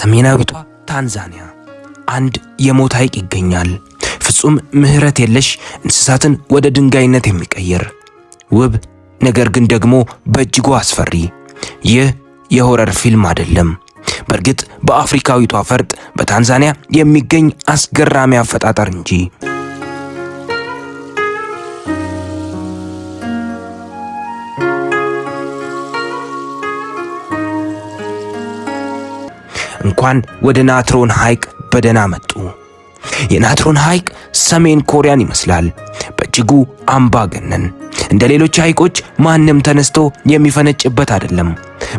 በሰሜናዊቷ ታንዛኒያ አንድ የሞት ሐይቅ ይገኛል። ፍጹም ምህረት የለሽ እንስሳትን ወደ ድንጋይነት የሚቀይር ውብ ነገር ግን ደግሞ በእጅጉ አስፈሪ። ይህ የሆረር ፊልም አይደለም። በእርግጥ በአፍሪካዊቷ ፈርጥ በታንዛኒያ የሚገኝ አስገራሚ አፈጣጠር እንጂ። እንኳን ወደ ናትሮን ሐይቅ በደህና መጡ። የናትሮን ሐይቅ ሰሜን ኮሪያን ይመስላል። በእጅጉ አምባገነን፣ እንደ ሌሎች ሐይቆች ማንም ተነስቶ የሚፈነጭበት አይደለም።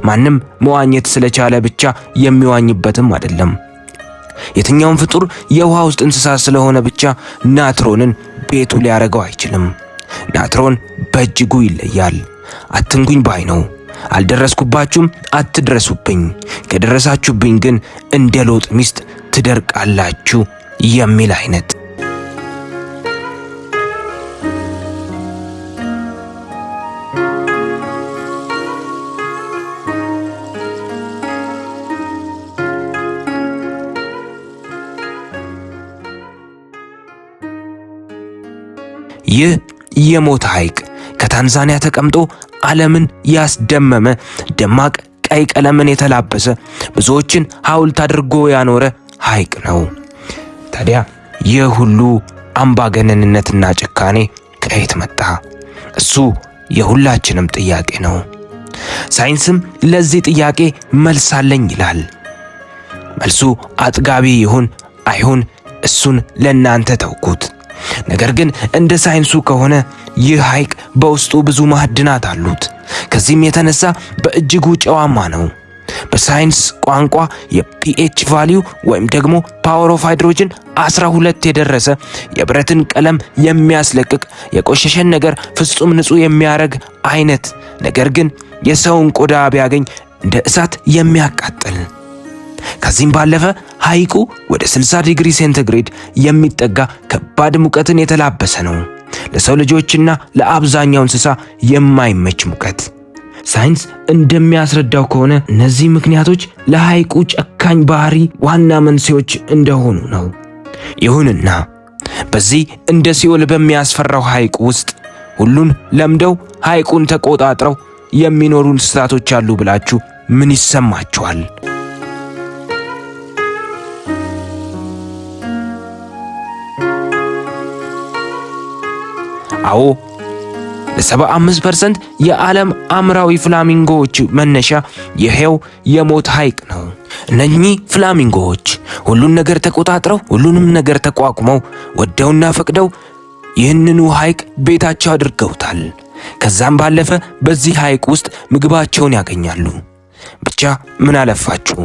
ማንም መዋኘት ስለቻለ ብቻ የሚዋኝበትም አይደለም። የትኛውም ፍጡር የውሃ ውስጥ እንስሳ ስለሆነ ብቻ ናትሮንን ቤቱ ሊያረገው አይችልም። ናትሮን በእጅጉ ይለያል። አትንኩኝ ባይ ነው። አልደረስኩባችሁም፣ አትድረሱብኝ፣ ከደረሳችሁብኝ ግን እንደ ሎጥ ሚስት ትደርቃላችሁ የሚል አይነት። ይህ የሞት ሐይቅ ከታንዛኒያ ተቀምጦ ዓለምን ያስደመመ ደማቅ ቀይ ቀለምን የተላበሰ ብዙዎችን ሐውልት አድርጎ ያኖረ ሐይቅ ነው። ታዲያ ይህ ሁሉ አምባገነንነትና ጭካኔ ከየት መጣ? እሱ የሁላችንም ጥያቄ ነው። ሳይንስም ለዚህ ጥያቄ መልስ አለኝ ይላል። መልሱ አጥጋቢ ይሁን አይሁን እሱን ለእናንተ ተውኩት። ነገር ግን እንደ ሳይንሱ ከሆነ ይህ ሐይቅ በውስጡ ብዙ ማዕድናት አሉት። ከዚህም የተነሳ በእጅጉ ጨዋማ ነው። በሳይንስ ቋንቋ የፒኤች ቫልዩ ወይም ደግሞ ፓወር ኦፍ ሃይድሮጅን 12 የደረሰ የብረትን ቀለም የሚያስለቅቅ የቆሸሸን ነገር ፍጹም ንጹህ የሚያረግ አይነት፣ ነገር ግን የሰውን ቆዳ ቢያገኝ እንደ እሳት የሚያቃጥል። ከዚህም ባለፈ ሐይቁ ወደ 60 ዲግሪ ሴንቲግሬድ የሚጠጋ ከባድ ሙቀትን የተላበሰ ነው። ለሰው ልጆችና ለአብዛኛው እንስሳ የማይመች ሙቀት። ሳይንስ እንደሚያስረዳው ከሆነ እነዚህ ምክንያቶች ለሐይቁ ጨካኝ ባህሪ ዋና መንስኤዎች እንደሆኑ ነው። ይሁንና በዚህ እንደ ሲኦል በሚያስፈራው ሐይቁ ውስጥ ሁሉን ለምደው ሐይቁን ተቆጣጥረው የሚኖሩ እንስሳቶች አሉ ብላችሁ ምን ይሰማችኋል? አዎ፣ ለ75% የዓለም አምራዊ ፍላሚንጎዎች መነሻ ይሄው የሞት ሐይቅ ነው። እነኚህ ፍላሚንጎዎች ሁሉን ነገር ተቆጣጥረው ሁሉንም ነገር ተቋቁመው ወደውና ፈቅደው ይህንኑ ሐይቅ ቤታቸው አድርገውታል። ከዛም ባለፈ በዚህ ሐይቅ ውስጥ ምግባቸውን ያገኛሉ። ብቻ ምን አለፋችሁ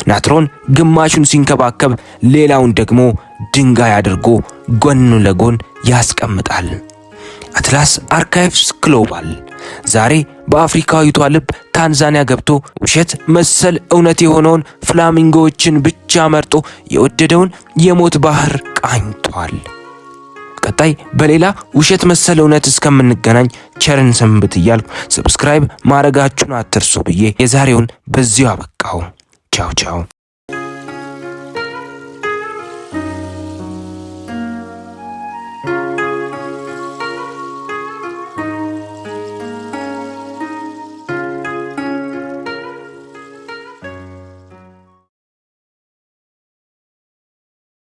ናትሮን ግማሹን ሲንከባከብ ሌላውን ደግሞ ድንጋይ አድርጎ ጎን ለጎን ያስቀምጣል። አትላስ አርካይቭስ ግሎባል ዛሬ በአፍሪካዊቷ ልብ ታንዛኒያ ገብቶ ውሸት መሰል እውነት የሆነውን ፍላሚንጎዎችን ብቻ መርጦ የወደደውን የሞት ባህር ቃኝቷል። ቀጣይ በሌላ ውሸት መሰል እውነት እስከምንገናኝ ቸርን ሰንብት እያልኩ ሰብስክራይብ ማድረጋችሁን አትርሱ ብዬ የዛሬውን በዚሁ አበቃው። ቻው ቻው።